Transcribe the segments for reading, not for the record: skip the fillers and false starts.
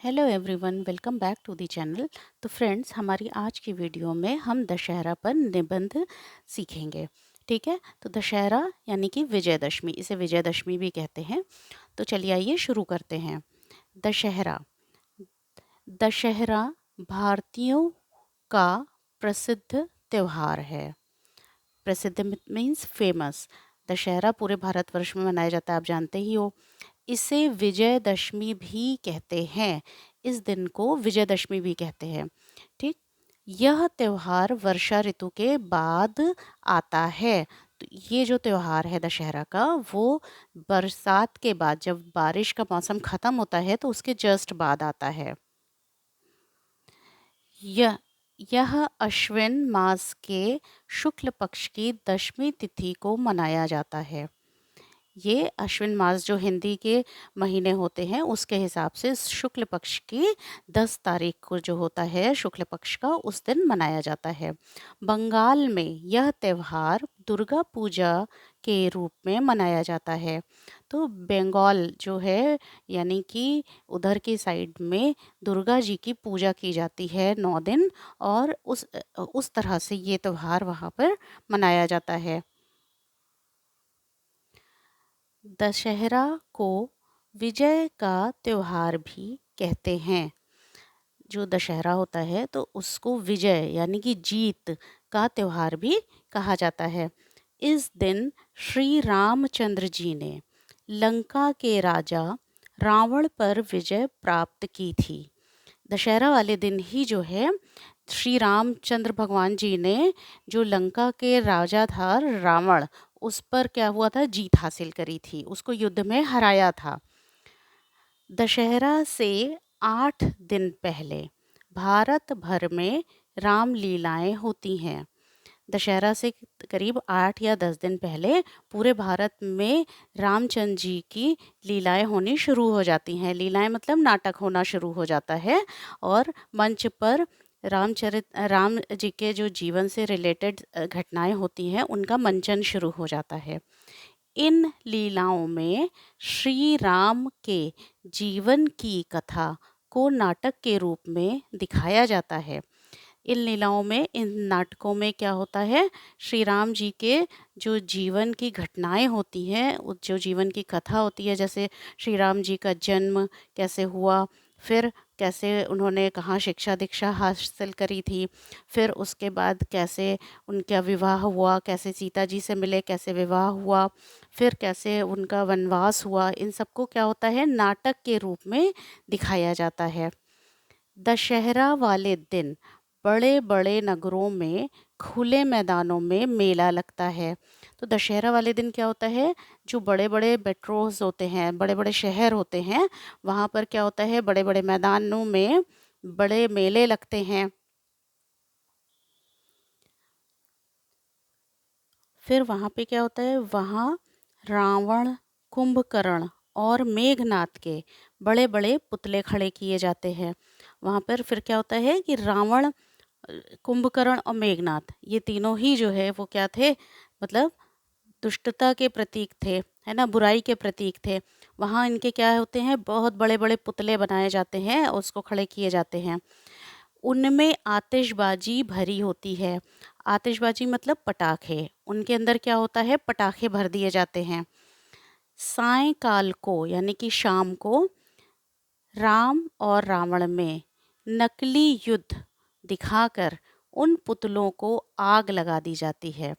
Hello everyone, welcome back to the channel. तो friends, हमारी आज की वीडियो में हम दशहरा पर निबंध सीखेंगे। ठीक है, तो दशहरा यानी कि विजयदशमी, इसे विजयदशमी भी कहते हैं। तो चलिए आइए शुरू करते हैं। दशहरा। दशहरा भारतीयों का प्रसिद्ध त्योहार है। प्रसिद्ध मीन्स फेमस। दशहरा पूरे भारतवर्ष में मनाया जाता है, आप जानते ही हो। इसे विजयदशमी भी कहते हैं। इस दिन को विजयदशमी भी कहते हैं। ठीक। यह त्योहार वर्षा ऋतु के बाद आता है। तो ये जो त्योहार है दशहरा का, वो बरसात के बाद, जब बारिश का मौसम खत्म होता है तो उसके जस्ट बाद आता है। यह यह अश्विन मास के शुक्ल पक्ष की दशमी तिथि को मनाया जाता है। ये अश्विन मास जो हिंदी के महीने होते हैं उसके हिसाब से शुक्ल पक्ष की 10 तारीख को जो होता है शुक्ल पक्ष का, उस दिन मनाया जाता है। बंगाल में यह त्योहार दुर्गा पूजा के रूप में मनाया जाता है। तो बंगाल जो है, यानी कि उधर की साइड में दुर्गा जी की पूजा की जाती है 9 दिन, और उस तरह से ये त्योहार वहाँ पर मनाया जाता है। दशहरा को विजय का त्योहार भी कहते हैं। जो दशहरा होता है तो उसको विजय यानी कि जीत का त्योहार भी कहा जाता है। इस दिन श्री रामचंद्र जी ने लंका के राजा रावण पर विजय प्राप्त की थी। दशहरा वाले दिन ही जो है, श्री रामचंद्र भगवान जी ने जो लंका के राजा था रावण, उस पर क्या हुआ था, जीत हासिल करी थी, उसको युद्ध में हराया था। दशहरा से 8 दिन पहले भारत भर में रामलीलाएं होती हैं। दशहरा से करीब 8 या 10 दिन पहले पूरे भारत में रामचंद्र जी की लीलाएं होनी शुरू हो जाती हैं। लीलाएं मतलब नाटक होना शुरू हो जाता है, और मंच पर राम जी के जो जीवन से रिलेटेड घटनाएं होती हैं उनका मंचन शुरू हो जाता है। इन लीलाओं में श्री राम के जीवन की कथा को नाटक के रूप में दिखाया जाता है। इन लीलाओं में, इन नाटकों में क्या होता है, श्री राम जी के जो जीवन की घटनाएं होती हैं, जो जीवन की कथा होती है, जैसे श्री राम जी का जन्म कैसे हुआ, फिर कैसे उन्होंने कहाँ शिक्षा दीक्षा हासिल करी थी, फिर उसके बाद कैसे उनका विवाह हुआ, कैसे सीता जी से मिले, कैसे विवाह हुआ, फिर कैसे उनका वनवास हुआ, इन सबको क्या होता है, नाटक के रूप में दिखाया जाता है। दशहरा वाले दिन बड़े बड़े नगरों में खुले मैदानों में मेला लगता है। तो दशहरा वाले दिन क्या होता है, जो बड़े बड़े मेट्रोज होते हैं, बड़े बड़े शहर होते हैं, वहाँ पर क्या होता है, बड़े बड़े मैदानों में बड़े मेले लगते हैं। फिर वहाँ पे क्या होता है, वहाँ रावण, कुंभकर्ण और मेघनाथ के बड़े बड़े पुतले खड़े किए जाते हैं। वहाँ पर फिर क्या होता है कि रावण, कुंभकर्ण और मेघनाथ, ये तीनों ही जो है वो क्या थे, मतलब दुष्टता के प्रतीक थे, है ना, बुराई के प्रतीक थे। वहाँ इनके क्या होते हैं, बहुत बड़े बड़े पुतले बनाए जाते हैं और उसको खड़े किए जाते हैं। उनमें आतिशबाजी भरी होती है। आतिशबाजी मतलब पटाखे, उनके अंदर क्या होता है, पटाखे भर दिए जाते हैं। सायंकाल को यानी कि शाम को राम और रावण में नकली युद्ध दिखाकर उन पुतलों को आग लगा दी जाती है।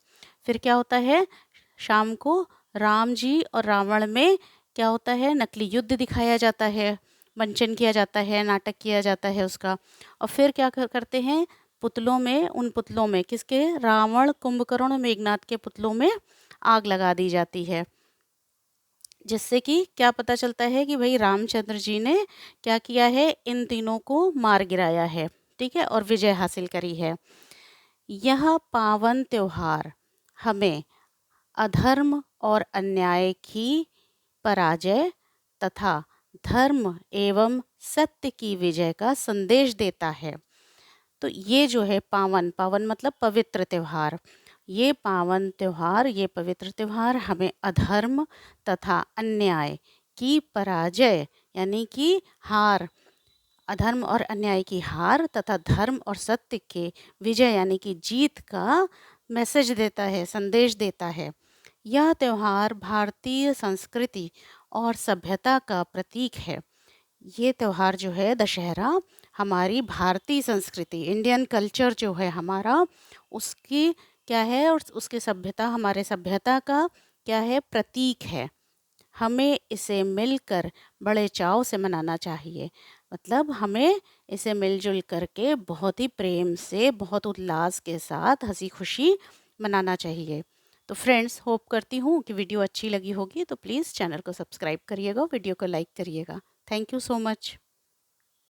फिर क्या होता है, शाम को राम जी और रावण में क्या होता है, नकली युद्ध दिखाया जाता है, मंचन किया जाता है, नाटक किया जाता है उसका। और फिर क्या करते हैं, पुतलों में, उन पुतलों में किसके, रावण, कुंभकर्ण और मेघनाथ के पुतलों में आग लगा दी जाती है। जिससे कि क्या पता चलता है कि भाई रामचंद्र जी ने क्या किया है, इन तीनों को मार गिराया है। ठीक है, और विजय हासिल करी है। यह पावन त्योहार हमें अधर्म और अन्याय की पराजय तथा धर्म एवं सत्य की विजय का संदेश देता है। तो ये जो है पावन, पावन मतलब पवित्र त्योहार, ये पावन त्योहार, ये पवित्र त्योहार हमें अधर्म तथा अन्याय की पराजय यानी कि हार, अधर्म और अन्याय की हार तथा धर्म और सत्य के विजय यानी कि जीत का मैसेज देता है, संदेश देता है। यह त्योहार भारतीय संस्कृति और सभ्यता का प्रतीक है। ये त्योहार जो है दशहरा हमारी भारतीय संस्कृति, इंडियन कल्चर जो है हमारा, उसकी क्या है और उसकी सभ्यता, हमारे सभ्यता का क्या है, प्रतीक है। हमें इसे मिलकर बड़े चाव से मनाना चाहिए। मतलब हमें इसे मिलजुल करके बहुत ही प्रेम से, बहुत उल्लास के साथ, हंसी खुशी मनाना चाहिए। तो फ्रेंड्स, होप करती हूँ कि वीडियो अच्छी लगी होगी, तो प्लीज़ चैनल को सब्सक्राइब करिएगा, वीडियो को लाइक करिएगा। Thank you so much.